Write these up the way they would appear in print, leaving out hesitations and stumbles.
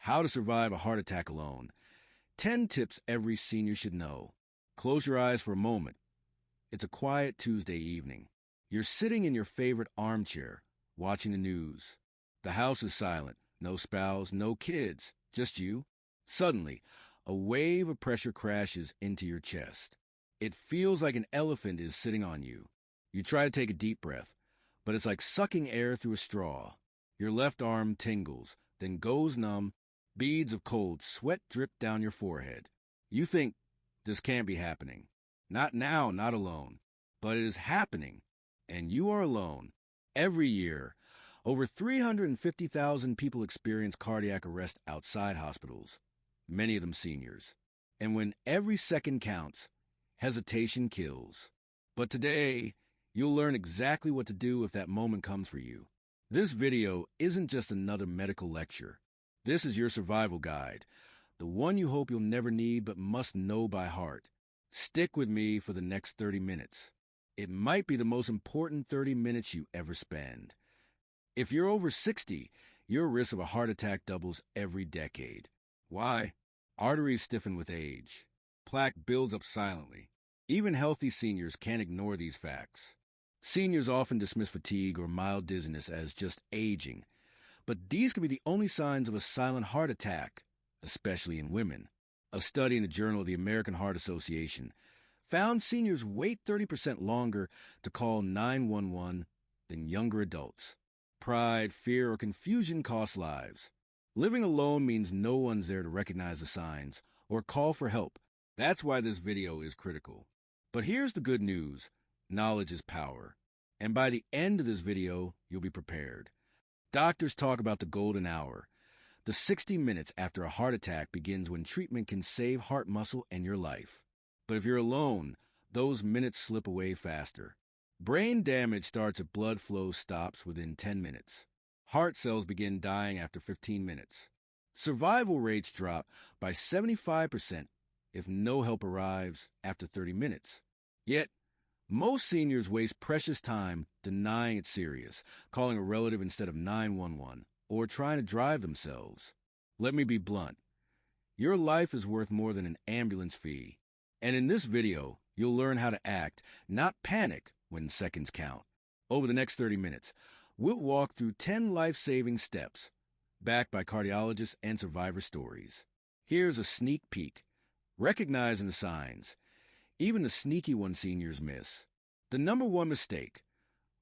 How to survive a heart attack alone. 10 tips every senior should know. Close your eyes for a moment. It's a quiet Tuesday evening. You're sitting in your favorite armchair, watching the news. The house is silent. No spouse, no kids, just you. Suddenly, a wave of pressure crashes into your chest. It feels like an elephant is sitting on you. You try to take a deep breath, but it's like sucking air through a straw. Your left arm tingles, then goes numb. Beads of cold sweat drip down your forehead. You think, this can't be happening. Not now, not alone. But it is happening, and you are alone. Every year, over 350,000 people experience cardiac arrest outside hospitals, many of them seniors. And when every second counts, hesitation kills. But today, you'll learn exactly what to do if that moment comes for you. This video isn't just another medical lecture. This is your survival guide, the one you hope you'll never need but must know by heart. Stick with me for the next 30 minutes. It might be the most important 30 minutes you ever spend. If you're over 60, your risk of a heart attack doubles every decade. Why? Arteries stiffen with age. Plaque builds up silently. Even healthy seniors can't ignore these facts. Seniors often dismiss fatigue or mild dizziness as just aging, but these can be the only signs of a silent heart attack, especially in women. A study in the Journal of the American Heart Association found seniors wait 30% longer to call 911 than younger adults. Pride, fear, or confusion cost lives. Living alone means no one's there to recognize the signs or call for help. That's why this video is critical. But here's the good news. Knowledge is power. And by the end of this video, you'll be prepared. Doctors talk about the golden hour. The 60 minutes after a heart attack begins when treatment can save heart muscle and your life. But if you're alone, those minutes slip away faster. Brain damage starts if blood flow stops within 10 minutes. Heart cells begin dying after 15 minutes. Survival rates drop by 75% if no help arrives after 30 minutes. Yet, most seniors waste precious time denying it's serious, calling a relative instead of 911, or trying to drive themselves. Let me be blunt. Your life is worth more than an ambulance fee. And in this video, you'll learn how to act, not panic when seconds count. Over the next 30 minutes, we'll walk through 10 life-saving steps, backed by cardiologists and survivor stories. Here's a sneak peek. Recognizing the signs. Even the sneaky ones seniors miss. The number one mistake.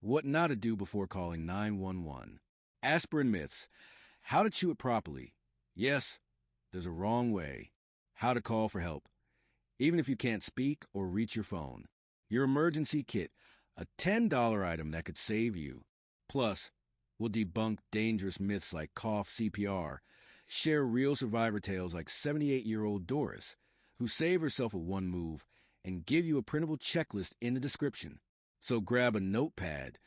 What not to do before calling 911. Aspirin myths. How to chew it properly. Yes, there's a wrong way. How to call for help, even if you can't speak or reach your phone. Your emergency kit. A $10 item that could save you. Plus, we'll debunk dangerous myths like cough CPR. Share real survivor tales like 78-year-old Doris, who saved herself with one move, and give you a printable checklist in the description. So grab a notepad,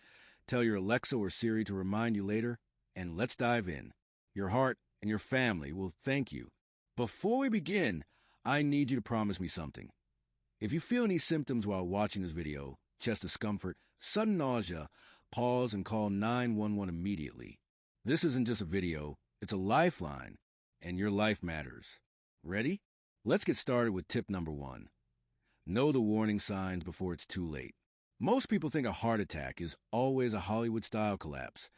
tell your Alexa or Siri to remind you later, and let's dive in. Your heart and your family will thank you. Before we begin, I need you to promise me something. If you feel any symptoms while watching this video, chest discomfort, sudden nausea, pause and call 911 immediately. This isn't just a video, it's a lifeline, and your life matters. Ready? Let's get started with tip number 1. Know the warning signs before it's too late. Most people think a heart attack is always a Hollywood-style collapse,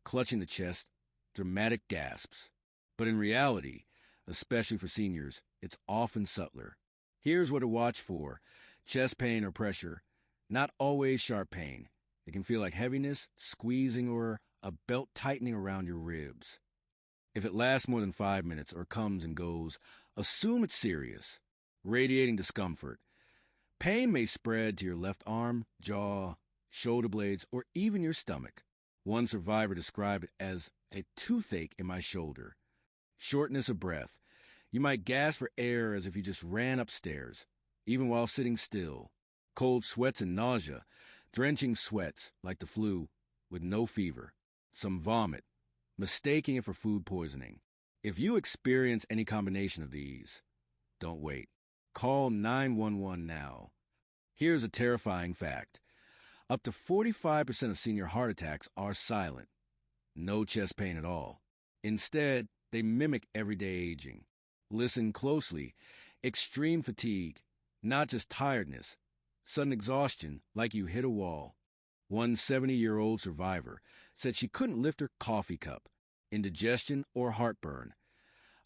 clutching the chest, dramatic gasps. But in reality, especially for seniors, it's often subtler. Here's what to watch for. Chest pain or pressure. Not always sharp pain. It can feel like heaviness, squeezing, or a belt tightening around your ribs. If it lasts more than 5 minutes or comes and goes, assume it's serious. Radiating discomfort. Pain may spread to your left arm, jaw, shoulder blades, or even your stomach. One survivor described it as a toothache in my shoulder. Shortness of breath. You might gasp for air as if you just ran upstairs, even while sitting still. Cold sweats and nausea. Drenching sweats, like the flu, with no fever. Some vomit. Mistaking it for food poisoning. If you experience any combination of these, don't wait. Call 911 now. Here's a terrifying fact. Up to 45% of senior heart attacks are silent. No chest pain at all. Instead, They mimic everyday aging. Listen closely. Extreme fatigue, not just tiredness. Sudden exhaustion, like you hit a wall. One 70-year-old survivor said she couldn't lift her coffee cup. Indigestion or heartburn.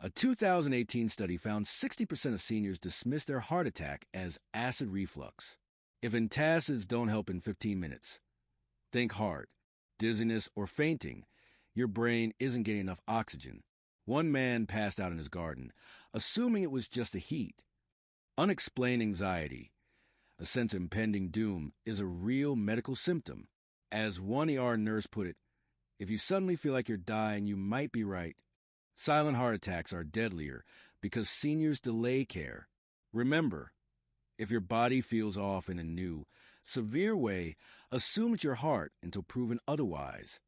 A 2018 study found 60% of seniors dismiss their heart attack as acid reflux. If antacids don't help in 15 minutes, think heart, dizziness, or fainting. Your brain isn't getting enough oxygen. One man passed out in his garden, assuming it was just the heat. Unexplained anxiety, a sense of impending doom, is a real medical symptom. As one ER nurse put it, if you suddenly feel like you're dying, you might be right. Silent heart attacks are deadlier because seniors delay care. Remember, if your body feels off in a new, severe way, assume it's your heart until proven otherwise.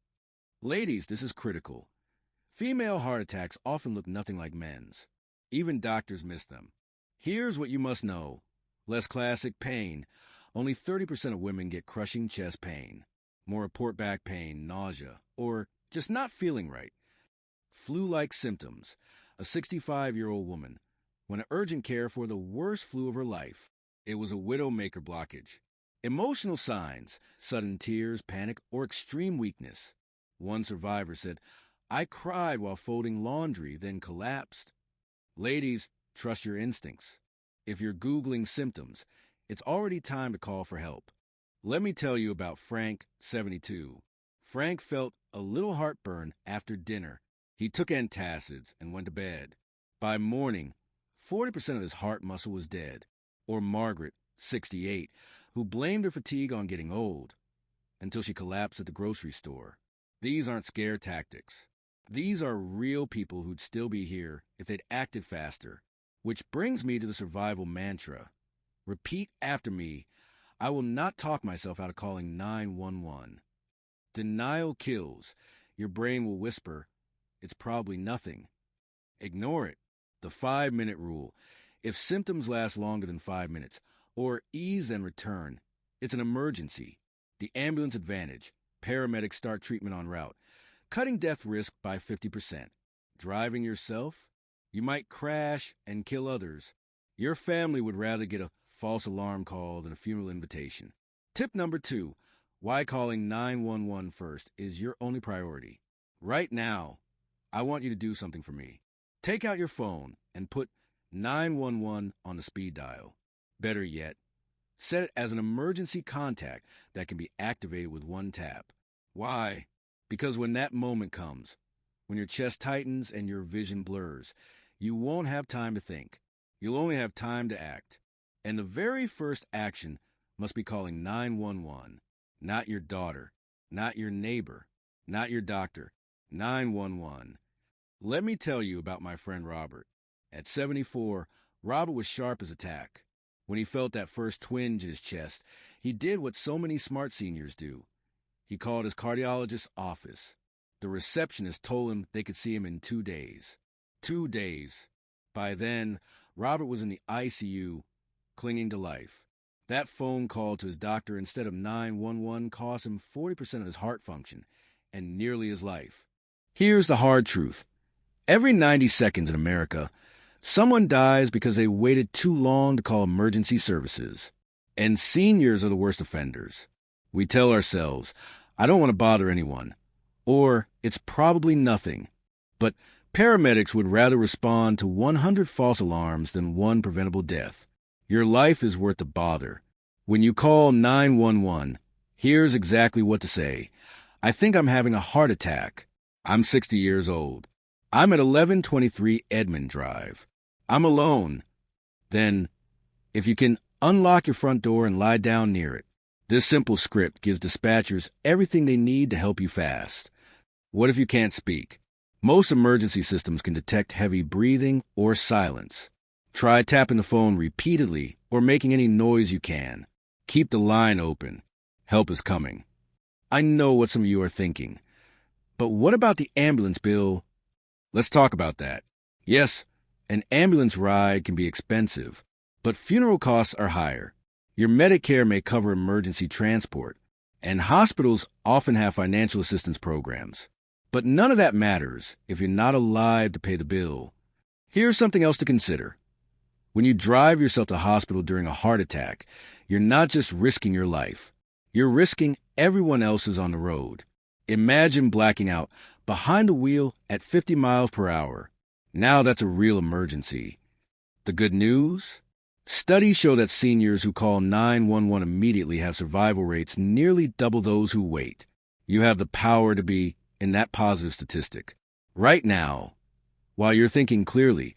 Ladies, this is critical. Female heart attacks often look nothing like men's. Even doctors miss them. Here's what you must know. Less classic pain. Only 30% of women get crushing chest pain. More report back pain, nausea, or just not feeling right. Flu-like symptoms. A 65-year-old woman went to urgent care for the worst flu of her life. It was a widowmaker blockage. Emotional signs, sudden tears, panic, or extreme weakness. One survivor said, I cried while folding laundry, then collapsed. Ladies, trust your instincts. If you're Googling symptoms, it's already time to call for help. Let me tell you about Frank, 72. Frank felt a little heartburn after dinner. He took antacids and went to bed. By morning, 40% of his heart muscle was dead. Or Margaret, 68, who blamed her fatigue on getting old, until she collapsed at the grocery store. These aren't scare tactics. These are real people who'd still be here if they'd acted faster. Which brings me to the survival mantra. Repeat after me. I will not talk myself out of calling 911. Denial kills. Your brain will whisper, it's probably nothing. Ignore it. The 5-minute rule. If symptoms last longer than 5 minutes, or ease then return, it's an emergency. The ambulance advantage. Paramedics start treatment en route. Cutting death risk by 50%. Driving yourself? You might crash and kill others. Your family would rather get a false alarm call than a funeral invitation. Tip number 2. Why calling 911 first is your only priority. Right now, I want you to do something for me. Take out your phone and put 911 on the speed dial. Better yet, set it as an emergency contact that can be activated with one tap. Why? Because when that moment comes, when your chest tightens and your vision blurs, you won't have time to think. You'll only have time to act. And the very first action must be calling 911. Not your daughter, not your neighbor, not your doctor. 911. Let me tell you about my friend Robert. At 74, Robert was sharp as a tack. When he felt that first twinge in his chest, he did what so many smart seniors do. He called his cardiologist's office. The receptionist told him they could see him in 2 days. 2 days. By then, Robert was in the ICU, clinging to life. That phone call to his doctor instead of 911 cost him 40% of his heart function and nearly his life. Here's the hard truth. Every 90 seconds in America, someone dies because they waited too long to call emergency services. And seniors are the worst offenders. We tell ourselves, I don't want to bother anyone. Or, it's probably nothing. But paramedics would rather respond to 100 false alarms than one preventable death. Your life is worth the bother. When you call 911, here's exactly what to say. I think I'm having a heart attack. I'm 60 years old. I'm at 1123 Edmond Drive. I'm alone. Then, if you can, unlock your front door and lie down near it. This simple script gives dispatchers everything they need to help you fast. What if you can't speak? Most emergency systems can detect heavy breathing or silence. Try tapping the phone repeatedly or making any noise you can. Keep the line open. Help is coming. I know what some of you are thinking. But what about the ambulance bill? Let's talk about that. Yes, an ambulance ride can be expensive, but funeral costs are higher. Your Medicare may cover emergency transport, and hospitals often have financial assistance programs. But none of that matters if you're not alive to pay the bill. Here's something else to consider. When you drive yourself to hospital during a heart attack, you're not just risking your life. You're risking everyone else's on the road. Imagine blacking out behind the wheel at 50 miles per hour. Now that's a real emergency. The good news? Studies show that seniors who call 911 immediately have survival rates nearly double those who wait. You have the power to be in that positive statistic. Right now, while you're thinking clearly,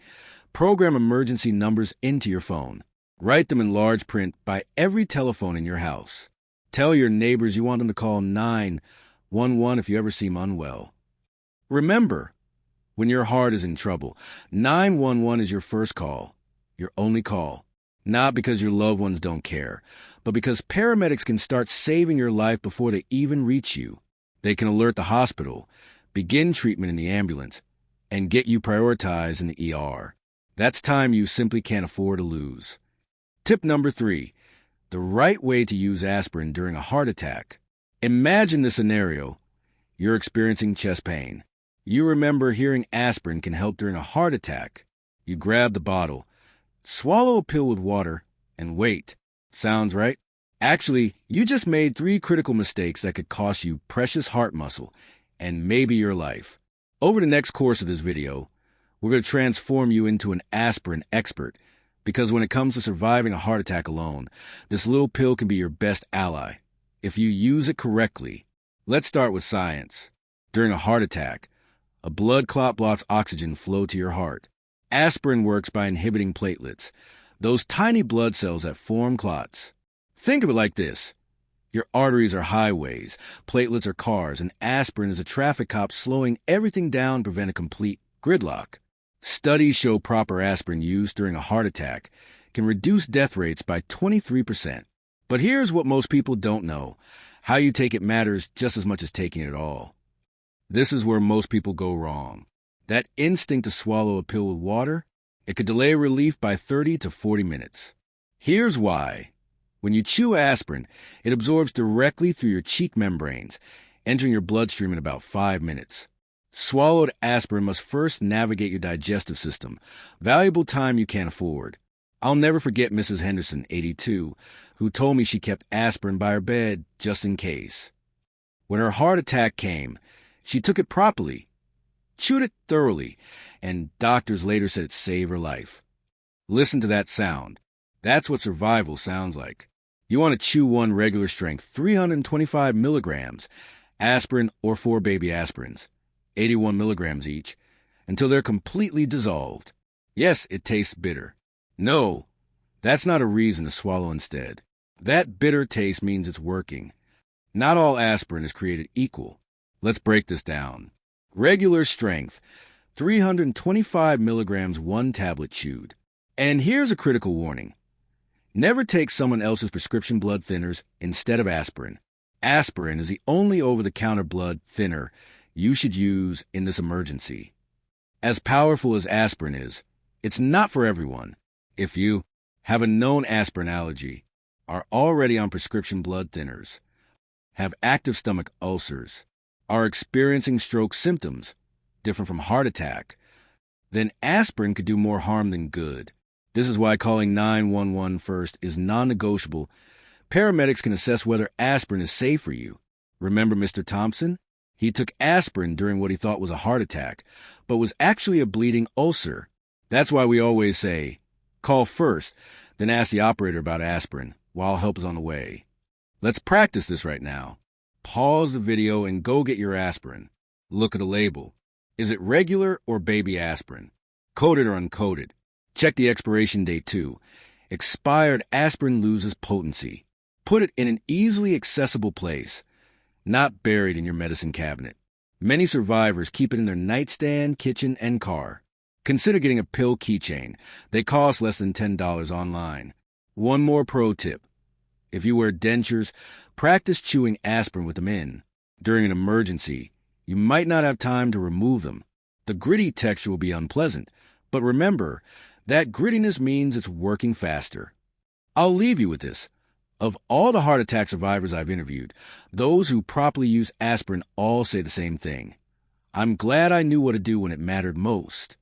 program emergency numbers into your phone. Write them in large print by every telephone in your house. Tell your neighbors you want them to call 911 if you ever seem unwell. Remember, when your heart is in trouble, 911 is your first call, your only call. Not because your loved ones don't care, but because paramedics can start saving your life before they even reach you. They can alert the hospital, begin treatment in the ambulance, and get you prioritized in the ER. That's time you simply can't afford to lose. Tip number 3, the right way to use aspirin during a heart attack. Imagine the scenario. You're experiencing chest pain. You remember hearing aspirin can help during a heart attack. You grab the bottle, swallow a pill with water, and wait. Sounds right? Actually, you just made 3 critical mistakes that could cost you precious heart muscle and maybe your life. Over the next course of this video, we're going to transform you into an aspirin expert, because when it comes to surviving a heart attack alone, this little pill can be your best ally if you use it correctly. Let's start with science. During a heart attack, a blood clot blocks oxygen flow to your heart. Aspirin works by inhibiting platelets, those tiny blood cells that form clots. Think of it like this. Your arteries are highways, platelets are cars, and aspirin is a traffic cop slowing everything down to prevent a complete gridlock. Studies show proper aspirin use during a heart attack can reduce death rates by 23%. But here's what most people don't know. How you take it matters just as much as taking it all. This is where most people go wrong. That instinct to swallow a pill with water, it could delay relief by 30 to 40 minutes. Here's why. When you chew aspirin, it absorbs directly through your cheek membranes, entering your bloodstream in about 5 minutes. Swallowed aspirin must first navigate your digestive system, valuable time you can't afford. I'll never forget Mrs. Henderson, 82, who told me she kept aspirin by her bed just in case. When her heart attack came, she took it properly, chewed it thoroughly, and doctors later said it saved her life. Listen to that sound. That's what survival sounds like. You want to chew one regular strength, 325 milligrams, aspirin or 4 baby aspirins, 81 milligrams each, until they're completely dissolved. Yes, it tastes bitter. No, that's not a reason to swallow instead. That bitter taste means it's working. Not all aspirin is created equal. Let's break this down. Regular strength, 325 milligrams 1 tablet chewed. And here's a critical warning. Never take someone else's prescription blood thinners instead of aspirin. Aspirin is the only over-the-counter blood thinner you should use in this emergency. As powerful as aspirin is, it's not for everyone. If you have a known aspirin allergy, are already on prescription blood thinners, have active stomach ulcers, are experiencing stroke symptoms, different from heart attack, then aspirin could do more harm than good. This is why calling 911 first is non-negotiable. Paramedics can assess whether aspirin is safe for you. Remember Mr. Thompson? He took aspirin during what he thought was a heart attack, but was actually a bleeding ulcer. That's why we always say, call first, then ask the operator about aspirin while help is on the way. Let's practice this right now. Pause the video and go get your aspirin. Look at the label. Is it regular or baby aspirin? Coated or uncoated? Check the expiration date too. Expired aspirin loses potency. Put it in an easily accessible place, not buried in your medicine cabinet. Many survivors keep it in their nightstand, kitchen, and car. Consider getting a pill keychain. They cost less than $10 online. One more pro tip. If you wear dentures, practice chewing aspirin with them in. During an emergency, you might not have time to remove them. The gritty texture will be unpleasant, but remember, that grittiness means it's working faster. I'll leave you with this. Of all the heart attack survivors I've interviewed, those who properly use aspirin all say the same thing. I'm glad I knew what to do when it mattered most.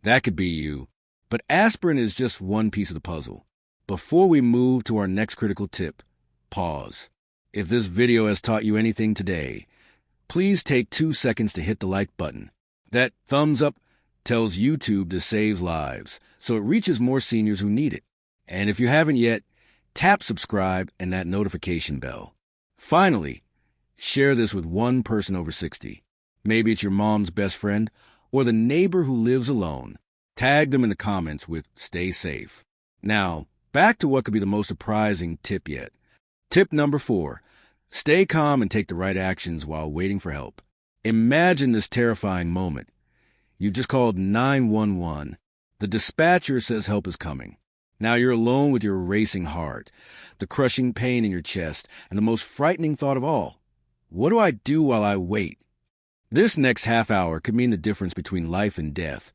That could be you. But aspirin is just one piece of the puzzle. Before we move to our next critical tip, pause. If this video has taught you anything today, please take 2 seconds to hit the like button. That thumbs up tells YouTube this saves lives, so it reaches more seniors who need it. And if you haven't yet, tap subscribe and that notification bell. Finally, share this with one person over 60. Maybe it's your mom's best friend or the neighbor who lives alone. Tag them in the comments with "Stay safe." Now, back to what could be the most surprising tip yet. Tip number 4. Stay calm and take the right actions while waiting for help. Imagine this terrifying moment. You've just called 911. The dispatcher says help is coming. Now you're alone with your racing heart, the crushing pain in your chest, and the most frightening thought of all. What do I do while I wait? This next half hour could mean the difference between life and death,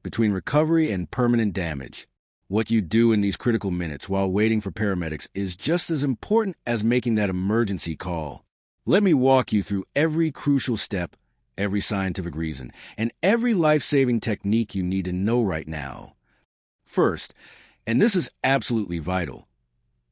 between recovery and permanent damage. What you do in these critical minutes while waiting for paramedics is just as important as making that emergency call. Let me walk you through every crucial step, every scientific reason, and every life-saving technique you need to know right now. First, and this is absolutely vital,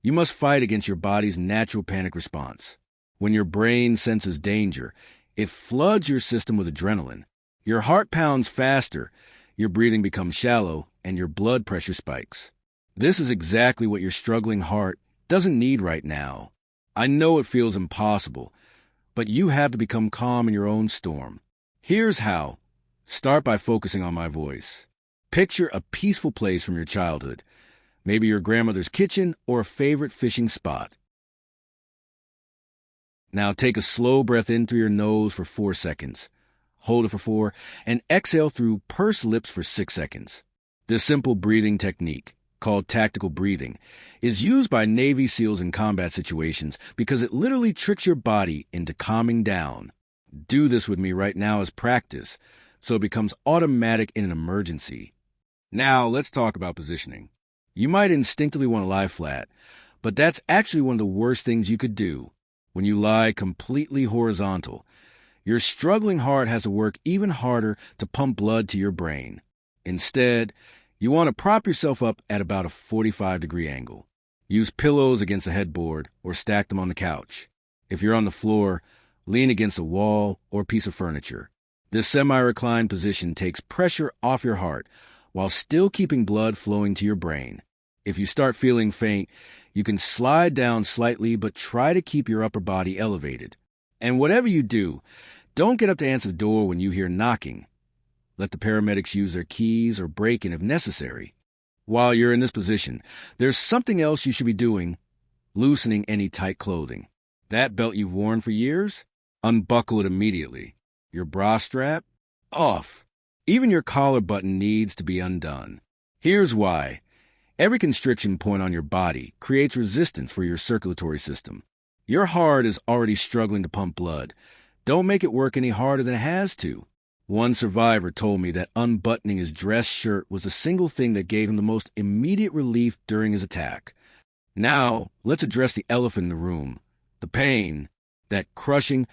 you must fight against your body's natural panic response. When your brain senses danger, it floods your system with adrenaline. Your heart pounds faster, your breathing becomes shallow, and your blood pressure spikes. This is exactly what your struggling heart doesn't need right now. I know it feels impossible, but you have to become calm in your own storm. Here's how. Start by focusing on my voice. Picture a peaceful place from your childhood, maybe your grandmother's kitchen or a favorite fishing spot. Now take a slow breath in through your nose for 4 seconds. Hold it for 4, and exhale through pursed lips for 6 seconds. This simple breathing technique, called tactical breathing, is used by Navy SEALs in combat situations because it literally tricks your body into calming down. Do this with me right now as practice, so it becomes automatic in an emergency. Now let's talk about positioning. You might instinctively want to lie flat, but that's actually one of the worst things you could do. When you lie completely horizontal, your struggling heart has to work even harder to pump blood to your brain. Instead, you want to prop yourself up at about a 45-degree angle. Use pillows against the headboard or stack them on the couch. If you're on the floor, lean against a wall or piece of furniture. This semi-reclined position takes pressure off your heart while still keeping blood flowing to your brain. If you start feeling faint, you can slide down slightly, but try to keep your upper body elevated. And whatever you do, don't get up to answer the door when you hear knocking. Let the paramedics use their keys or break in if necessary. While you're in this position, there's something else you should be doing: loosening any tight clothing. That belt you've worn for years? Unbuckle it immediately. Your bra strap? Off. Even your collar button needs to be undone. Here's why. Every constriction point on your body creates resistance for your circulatory system. Your heart is already struggling to pump blood. Don't make it work any harder than it has to. One survivor told me that unbuttoning his dress shirt was the single thing that gave him the most immediate relief during his attack. Now, let's address the elephant in the room. The pain. That crushing,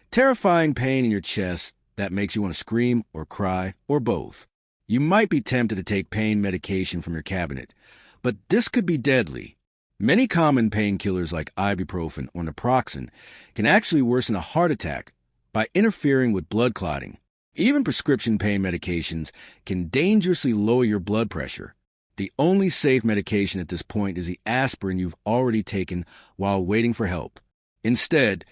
terrifying pain in your chest that makes you want to scream or cry or both. You might be tempted to take pain medication from your cabinet, but this could be deadly. Many common painkillers like ibuprofen or naproxen can actually worsen a heart attack by interfering with blood clotting. Even prescription pain medications can dangerously lower your blood pressure. The only safe medication at this point is the aspirin you've already taken while waiting for help. Instead,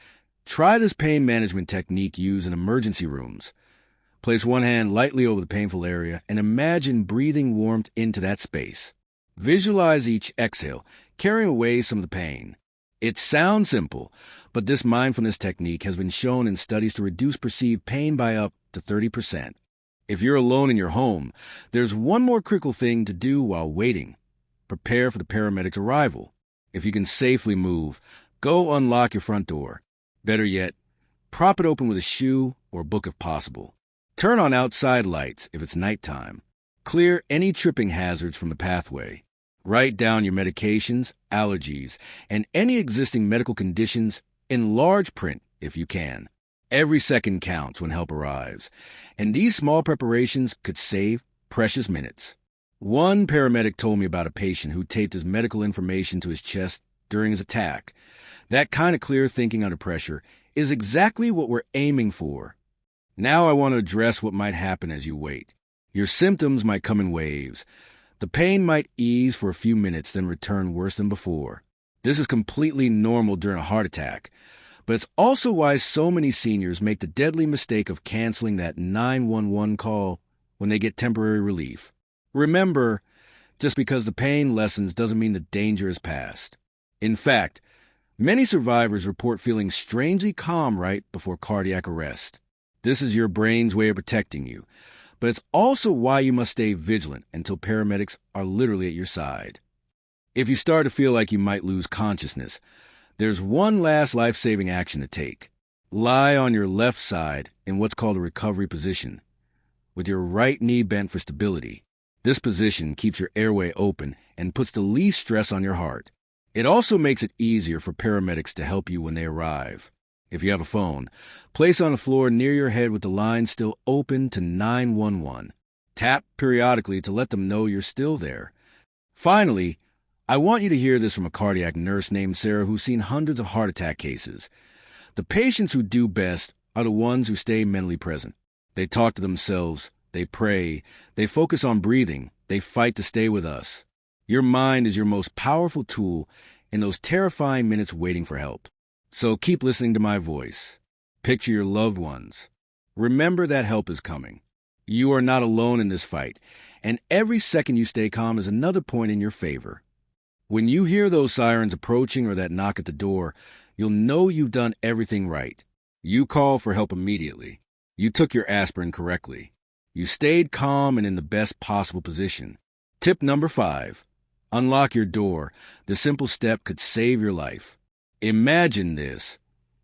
try this pain management technique used in emergency rooms. Place one hand lightly over the painful area and imagine breathing warmth into that space. Visualize each exhale, carrying away some of the pain. It sounds simple, but this mindfulness technique has been shown in studies to reduce perceived pain by up to 30%. If you're alone in your home, there's one more critical thing to do while waiting. Prepare for the paramedics' arrival. If you can safely move, go unlock your front door. Better yet, prop it open with a shoe or book if possible. Turn on outside lights if it's nighttime. Clear any tripping hazards from the pathway. Write down your medications, allergies, and any existing medical conditions in large print if you can. Every second counts when help arrives, and these small preparations could save precious minutes. One paramedic told me about a patient who taped his medical information to his chest during his attack. That kind of clear thinking under pressure is exactly what we're aiming for. Now I want to address what might happen as you wait. Your symptoms might come in waves. The pain might ease for a few minutes, then return worse than before. This is completely normal during a heart attack, but it's also why so many seniors make the deadly mistake of canceling that 911 call when they get temporary relief. Remember, just because the pain lessens doesn't mean the danger is past. In fact, many survivors report feeling strangely calm right before cardiac arrest. This is your brain's way of protecting you, but it's also why you must stay vigilant until paramedics are literally at your side. If you start to feel like you might lose consciousness, there's one last life-saving action to take. Lie on your left side in what's called a recovery position, with your right knee bent for stability. This position keeps your airway open and puts the least stress on your heart. It also makes it easier for paramedics to help you when they arrive. If you have a phone, place on the floor near your head with the line still open to 911. Tap periodically to let them know you're still there. Finally, I want you to hear this from a cardiac nurse named Sarah who's seen hundreds of heart attack cases. The patients who do best are the ones who stay mentally present. They talk to themselves, they pray, they focus on breathing, they fight to stay with us. Your mind is your most powerful tool in those terrifying minutes waiting for help. So keep listening to my voice. Picture your loved ones. Remember that help is coming. You are not alone in this fight, and every second you stay calm is another point in your favor. When you hear those sirens approaching or that knock at the door, you'll know you've done everything right. You call for help immediately. You took your aspirin correctly. You stayed calm and in the best possible position. Tip number 5. Unlock your door. The simple step could save your life. Imagine this.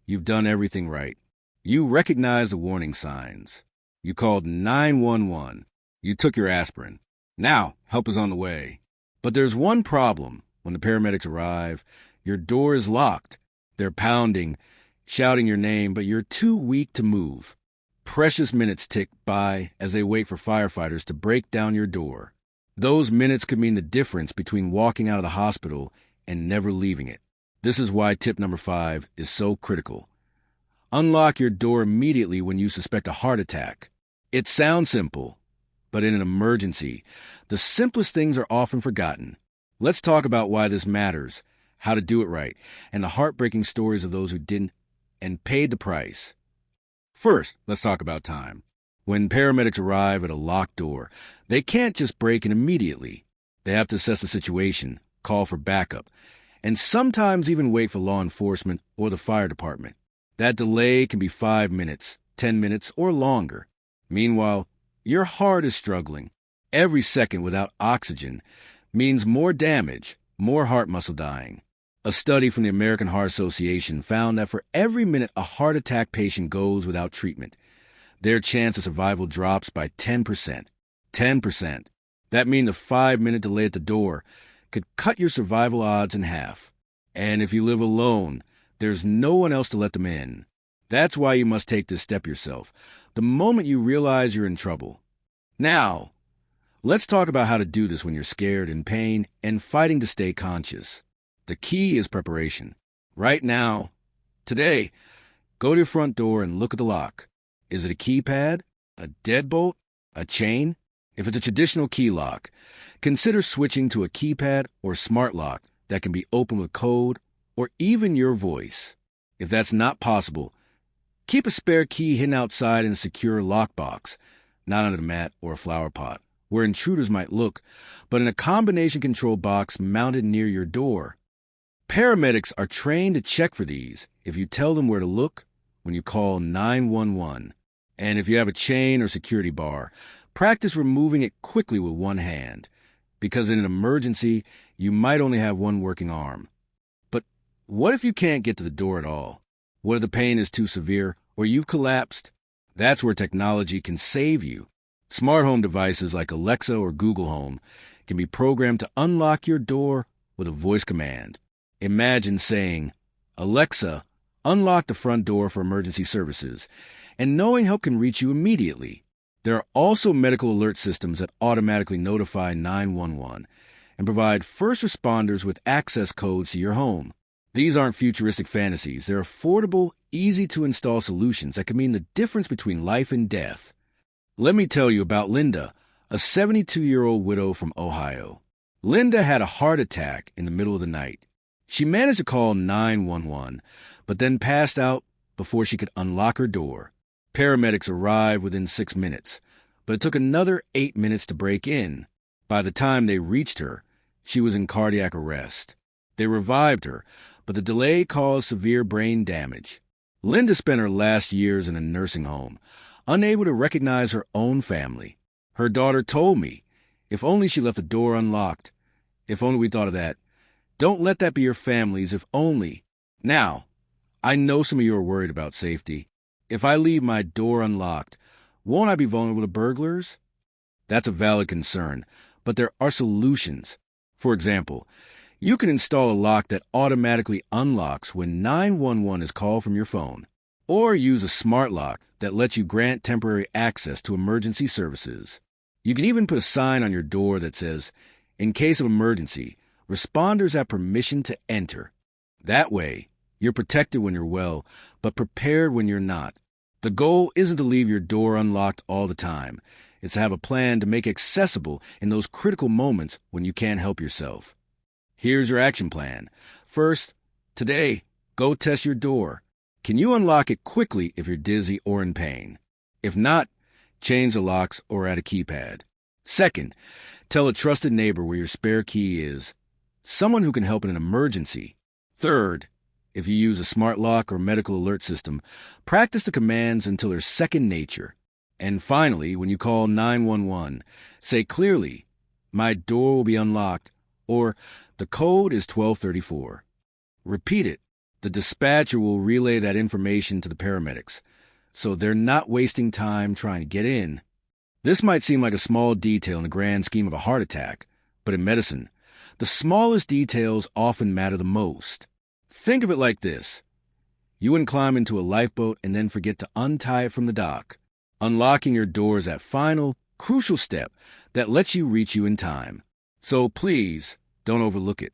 You've done everything right. You recognize the warning signs. You called 911. You took your aspirin. Now, help is on the way. But there's one problem. When the paramedics arrive, your door is locked. They're pounding, shouting your name, but you're too weak to move. Precious minutes tick by as they wait for firefighters to break down your door. Those minutes could mean the difference between walking out of the hospital and never leaving it. This is why tip number 5 is so critical. Unlock your door immediately when you suspect a heart attack. It sounds simple, but in an emergency, the simplest things are often forgotten. Let's talk about why this matters, how to do it right, and the heartbreaking stories of those who didn't and paid the price. First, let's talk about time. When paramedics arrive at a locked door, they can't just break in immediately. They have to assess the situation, call for backup, and sometimes even wait for law enforcement or the fire department. That delay can be 5 minutes, 10 minutes, or longer. Meanwhile, your heart is struggling. Every second without oxygen means more damage, more heart muscle dying. A study from the American Heart Association found that for every minute a heart attack patient goes without treatment, their chance of survival drops by 10%. 10%. That means a 5-minute delay at the door could cut your survival odds in half. And if you live alone, there's no one else to let them in. That's why you must take this step yourself, the moment you realize you're in trouble. Now, let's talk about how to do this when you're scared, in pain, and fighting to stay conscious. The key is preparation. Right now, today, go to your front door and look at the lock. Is it a keypad, a deadbolt, a chain? If it's a traditional key lock, consider switching to a keypad or smart lock that can be opened with code or even your voice. If that's not possible, keep a spare key hidden outside in a secure lockbox, not under the mat or a flower pot, where intruders might look, but in a combination control box mounted near your door. Paramedics are trained to check for these if you tell them where to look when you call 911. And if you have a chain or security bar, practice removing it quickly with one hand, because in an emergency, you might only have one working arm. But what if you can't get to the door at all? What if the pain is too severe or you've collapsed? That's where technology can save you. Smart home devices like Alexa or Google Home can be programmed to unlock your door with a voice command. Imagine saying, "Alexa, unlock the front door for emergency services, and knowing help can reach you immediately. There are also medical alert systems that automatically notify 911 and provide first responders with access codes to your home. These aren't futuristic fantasies. They're affordable, easy-to-install solutions that can mean the difference between life and death. Let me tell you about Linda, a 72-year-old widow from Ohio. Linda had a heart attack in the middle of the night. She managed to call 911, but then passed out before she could unlock her door. Paramedics arrived within 6 minutes, but it took another 8 minutes to break in. By the time they reached her, she was in cardiac arrest. They revived her, but the delay caused severe brain damage. Linda spent her last years in a nursing home, unable to recognize her own family. Her daughter told me, if only she left the door unlocked. If only we thought of that. Don't let that be your family's if only. Now, I know some of you are worried about safety. If I leave my door unlocked, won't I be vulnerable to burglars? That's a valid concern, but there are solutions. For example, you can install a lock that automatically unlocks when 911 is called from your phone, or use a smart lock that lets you grant temporary access to emergency services. You can even put a sign on your door that says, "In case of emergency, responders have permission to enter." That way, you're protected when you're well, but prepared when you're not. The goal isn't to leave your door unlocked all the time. It's to have a plan to make it accessible in those critical moments when you can't help yourself. Here's your action plan. First, today, go test your door. Can you unlock it quickly if you're dizzy or in pain? If not, change the locks or add a keypad. Second, tell a trusted neighbor where your spare key is, someone who can help in an emergency. Third, if you use a smart lock or medical alert system, practice the commands until they're second nature. And finally, when you call 911, say clearly, "My door will be unlocked," or "The code is 1234. Repeat it. The dispatcher will relay that information to the paramedics, so they're not wasting time trying to get in. This might seem like a small detail in the grand scheme of a heart attack, but in medicine, the smallest details often matter the most. Think of it like this. You wouldn't climb into a lifeboat and then forget to untie it from the dock. Unlocking your door is that final, crucial step that lets you reach you in time. So please, don't overlook it.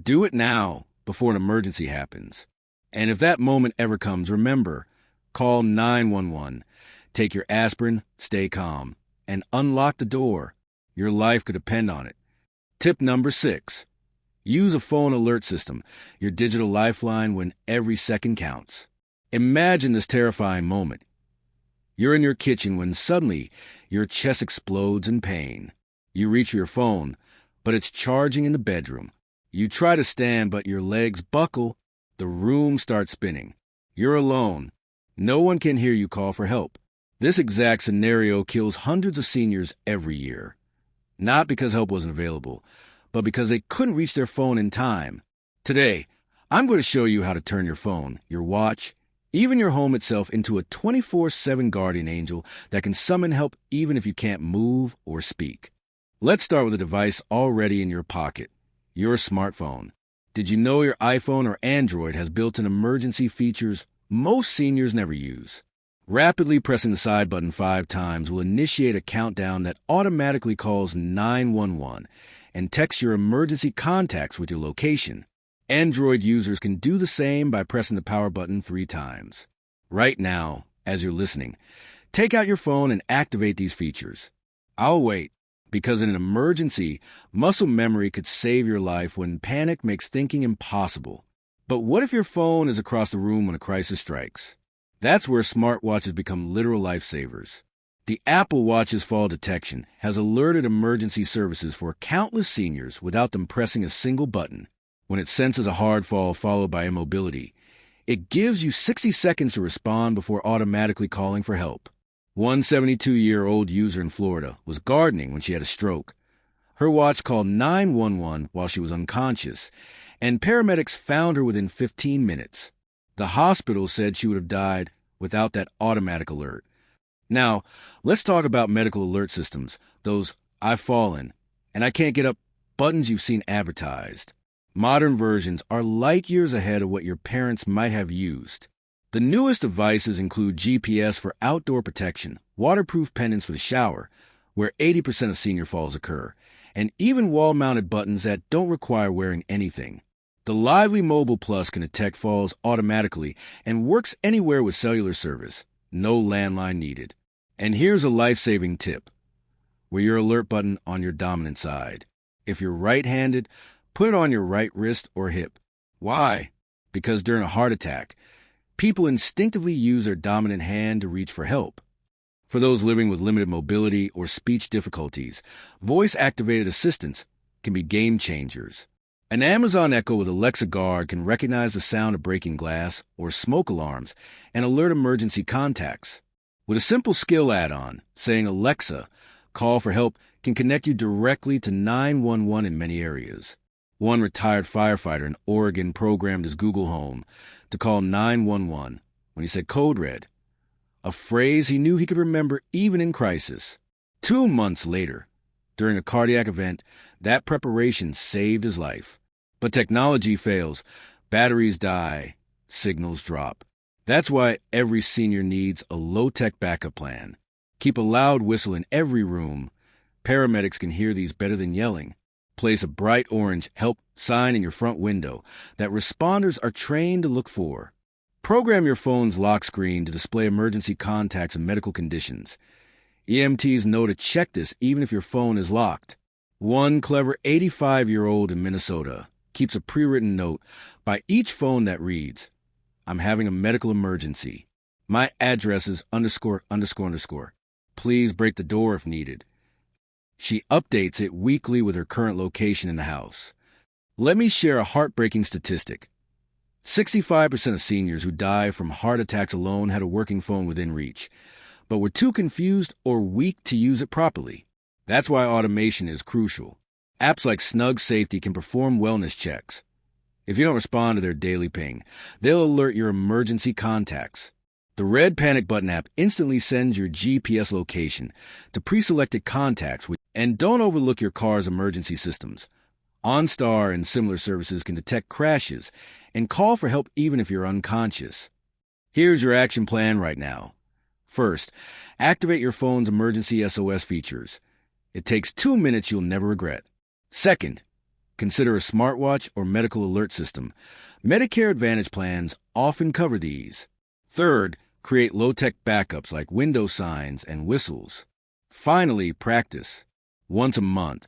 Do it now before an emergency happens. And if that moment ever comes, remember, call 911, take your aspirin, stay calm, and unlock the door. Your life could depend on it. Tip number 6. Use a phone alert system, your digital lifeline, when every second counts. Imagine this terrifying moment. You're in your kitchen when suddenly your chest explodes in pain. You reach for your phone, but it's charging in the bedroom. You try to stand, but your legs buckle. The room starts spinning. You're alone. No one can hear you call for help. This exact scenario kills hundreds of seniors every year. Not because help wasn't available, but because they couldn't reach their phone in time. Today, I'm going to show you how to turn your phone, your watch, even your home itself into a 24/7 guardian angel that can summon help even if you can't move or speak. Let's start with a device already in your pocket, your smartphone. Did you know your iPhone or Android has built-in emergency features most seniors never use? Rapidly pressing the side button 5 times will initiate a countdown that automatically calls 911 and texts your emergency contacts with your location. Android users can do the same by pressing the power button 3 times. Right now, as you're listening, take out your phone and activate these features. I'll wait, because in an emergency, muscle memory could save your life when panic makes thinking impossible. But what if your phone is across the room when a crisis strikes? That's where smartwatches become literal lifesavers. The Apple Watch's fall detection has alerted emergency services for countless seniors without them pressing a single button. When it senses a hard fall followed by immobility, it gives you 60 seconds to respond before automatically calling for help. One 72-year-old user in Florida was gardening when she had a stroke. Her watch called 911 while she was unconscious, and paramedics found her within 15 minutes. The hospital said she would have died without that automatic alert. Now, let's talk about medical alert systems, those "I've fallen" and "I can't get up" buttons you've seen advertised. Modern versions are light years ahead of what your parents might have used. The newest devices include GPS for outdoor protection, waterproof pendants for the shower, where 80% of senior falls occur, and even wall-mounted buttons that don't require wearing anything. The Lively Mobile Plus can detect falls automatically and works anywhere with cellular service. No landline needed. And here's a life-saving tip. Wear your alert button on your dominant side. If you're right-handed, put it on your right wrist or hip. Why? Because during a heart attack, people instinctively use their dominant hand to reach for help. For those living with limited mobility or speech difficulties, voice-activated assistants can be game changers. An Amazon Echo with Alexa Guard can recognize the sound of breaking glass or smoke alarms and alert emergency contacts. With a simple skill add-on, saying Alexa, call for help can connect you directly to 911 in many areas. One retired firefighter in Oregon programmed his Google Home to call 911 when he said code red, a phrase he knew he could remember even in crisis. 2 months later, during a cardiac event, that preparation saved his life. But technology fails, batteries die, signals drop. That's why every senior needs a low-tech backup plan. Keep a loud whistle in every room. Paramedics can hear these better than yelling. Place a bright orange help sign in your front window that responders are trained to look for. Program your phone's lock screen to display emergency contacts and medical conditions. EMTs know to check this even if your phone is locked. One clever 85-year-old in Minnesota keeps a pre-written note by each phone that reads, I'm having a medical emergency. My address is ____. Please break the door if needed. She updates it weekly with her current location in the house. Let me share a heartbreaking statistic. 65% of seniors who die from heart attacks alone had a working phone within reach, but were too confused or weak to use it properly. That's why automation is crucial. Apps like Snug Safety can perform wellness checks. If you don't respond to their daily ping, they'll alert your emergency contacts. The Red Panic Button app instantly sends your GPS location to pre-selected contacts, and don't overlook your car's emergency systems. OnStar and similar services can detect crashes and call for help even if you're unconscious. Here's your action plan right now. First, activate your phone's emergency SOS features. It takes 2 minutes you'll never regret. Second, consider a smartwatch or medical alert system. Medicare Advantage plans often cover these. Third, create low-tech backups like window signs and whistles. Finally, practice. Once a month,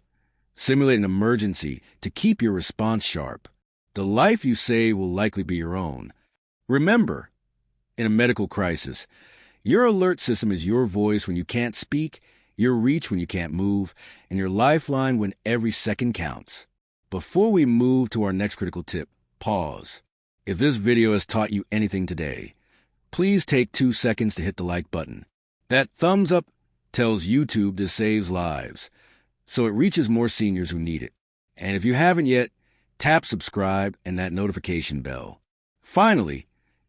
simulate an emergency to keep your response sharp. The life you save will likely be your own. Remember, in a medical crisis, your alert system is your voice when you can't speak, your reach when you can't move, and your lifeline when every second counts. Before we move to our next critical tip, pause. If this video has taught you anything today, please take 2 seconds to hit the like button. That thumbs up tells YouTube this saves lives, so it reaches more seniors who need it. And if you haven't yet, tap subscribe and that notification bell. Finally,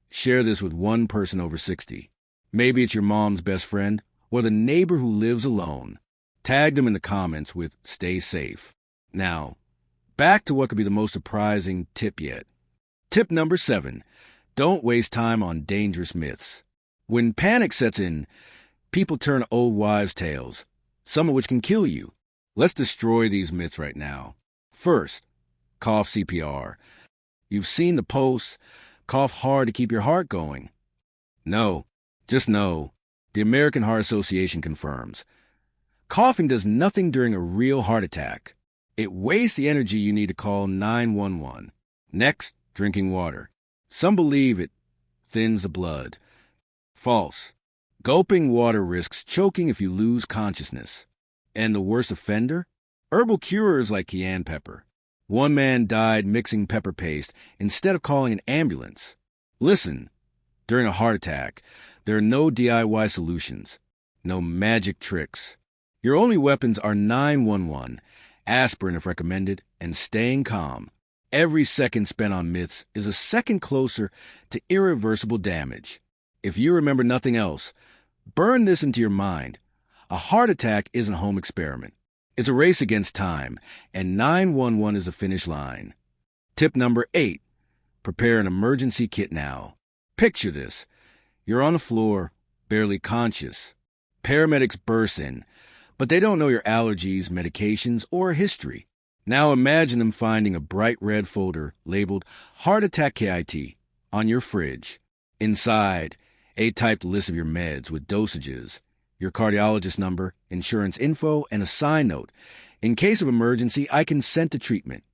share this with one person over 60. Maybe it's your mom's best friend or the neighbor who lives alone. Tag them in the comments with "Stay safe." Now, back to what could be the most surprising tip yet. Tip number 7. Don't waste time on dangerous myths. When panic sets in, people turn to old wives' tales, some of which can kill you. Let's destroy these myths right now. First, cough CPR. You've seen the posts. Cough hard to keep your heart going. No, just no. The American Heart Association confirms. Coughing does nothing during a real heart attack. It wastes the energy you need to call 911. Next, drinking water. Some believe it thins the blood. False. Gulping water risks choking if you lose consciousness. And the worst offender? Herbal curers like cayenne pepper. One man died mixing pepper paste instead of calling an ambulance. Listen, during a heart attack, there are no DIY solutions, no magic tricks. Your only weapons are 911, aspirin if recommended, and staying calm. Every second spent on myths is a second closer to irreversible damage. If you remember nothing else, burn this into your mind. A heart attack isn't a home experiment. It's a race against time, and 911 is the finish line. Tip number 8. Prepare an emergency kit now. Picture this. You're on the floor, barely conscious. Paramedics burst in, but they don't know your allergies, medications, or history. Now imagine them finding a bright red folder labeled Heart Attack KIT on your fridge. Inside, a typed list of your meds with dosages, your cardiologist number, insurance info, and a sign note. In case of emergency, I consent to treatment.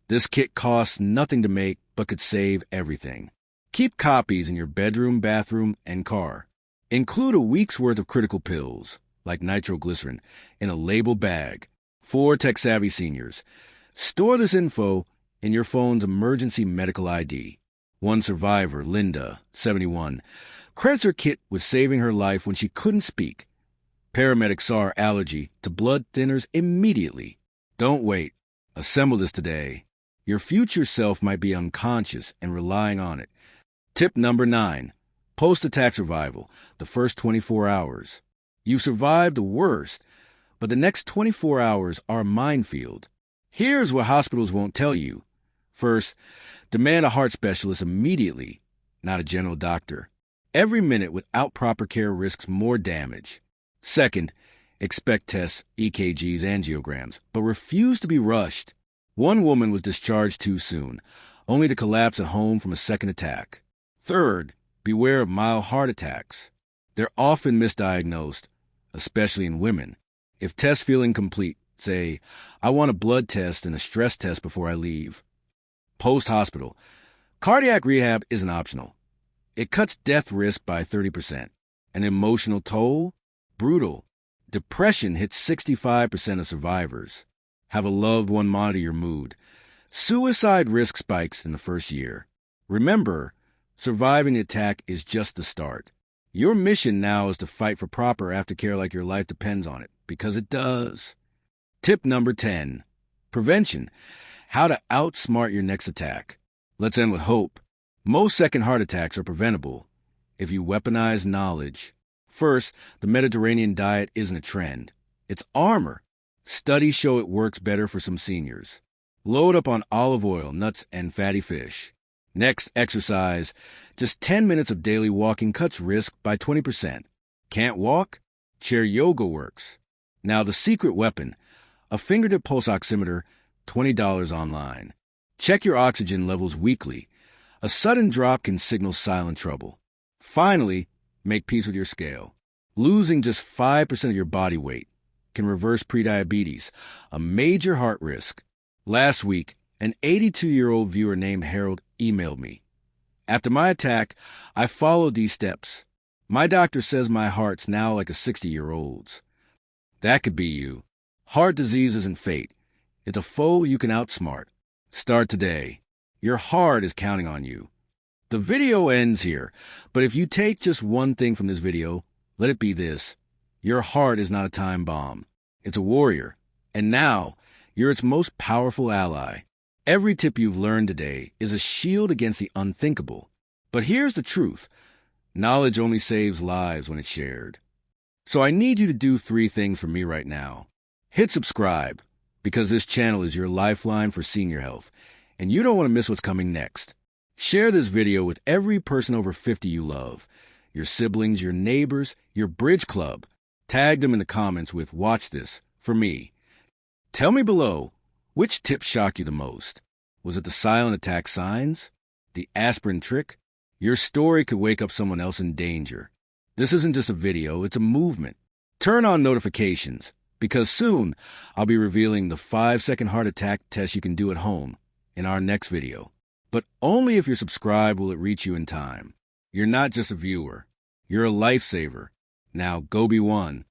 This kit costs nothing to make, but could save everything. Keep copies in your bedroom, bathroom, and car. Include a week's worth of critical pills, like nitroglycerin, in a labeled bag. For tech-savvy seniors, store this info in your phone's emergency medical ID. One survivor, Linda, 71, credits her kit with saving her life when she couldn't speak. Paramedics saw her allergy to blood thinners immediately. Don't wait. Assemble this today. Your future self might be unconscious and relying on it. Tip number 9. Post-attack survival, the first 24 hours. You've survived the worst, but the next 24 hours are a minefield. Here's what hospitals won't tell you. First, demand a heart specialist immediately, not a general doctor. Every minute without proper care risks more damage. Second, expect tests, EKGs, angiograms, but refuse to be rushed. One woman was discharged too soon, only to collapse at home from a second attack. Third, beware of mild heart attacks. They're often misdiagnosed, especially in women. If tests feel incomplete, say, I want a blood test and a stress test before I leave. Post-hospital, cardiac rehab isn't optional. It cuts death risk by 30%. An emotional toll? Brutal. Depression hits 65% of survivors. Have a loved one monitor your mood. Suicide risk spikes in the first year. Remember, surviving the attack is just the start. Your mission now is to fight for proper aftercare like your life depends on it, because it does. Tip number 10. Prevention. How to outsmart your next attack. Let's end with hope. Most second heart attacks are preventable if you weaponize knowledge. First, the Mediterranean diet isn't a trend. It's armor. Studies show it works better for some seniors. Load up on olive oil, nuts, and fatty fish. Next, exercise. Just 10 minutes of daily walking cuts risk by 20%. Can't walk? Chair yoga works. Now the secret weapon, a fingertip pulse oximeter, $20 online. Check your oxygen levels weekly. A sudden drop can signal silent trouble. Finally, make peace with your scale. Losing just 5% of your body weight can reverse prediabetes, a major heart risk. Last week, an 82-year-old viewer named Harold emailed me. After my attack, I followed these steps. My doctor says my heart's now like a 60-year-old's. That could be you. Heart disease isn't fate. It's a foe you can outsmart. Start today. Your heart is counting on you. The video ends here, but if you take just one thing from this video, let it be this. Your heart is not a time bomb. It's a warrior. And now, you're its most powerful ally. Every tip you've learned today is a shield against the unthinkable. But here's the truth. Knowledge only saves lives when it's shared. So I need you to do 3 things for me right now. Hit subscribe, because this channel is your lifeline for senior health, and you don't want to miss what's coming next. Share this video with every person over 50 you love, your siblings, your neighbors, your bridge club. Tag them in the comments with "Watch this" for me. Tell me below, which tip shocked you the most? Was it the silent attack signs? The aspirin trick? Your story could wake up someone else in danger. This isn't just a video, it's a movement. Turn on notifications, because soon I'll be revealing the 5-second heart attack test you can do at home in our next video. But only if you're subscribed will it reach you in time. You're not just a viewer. You're a lifesaver. Now go be one.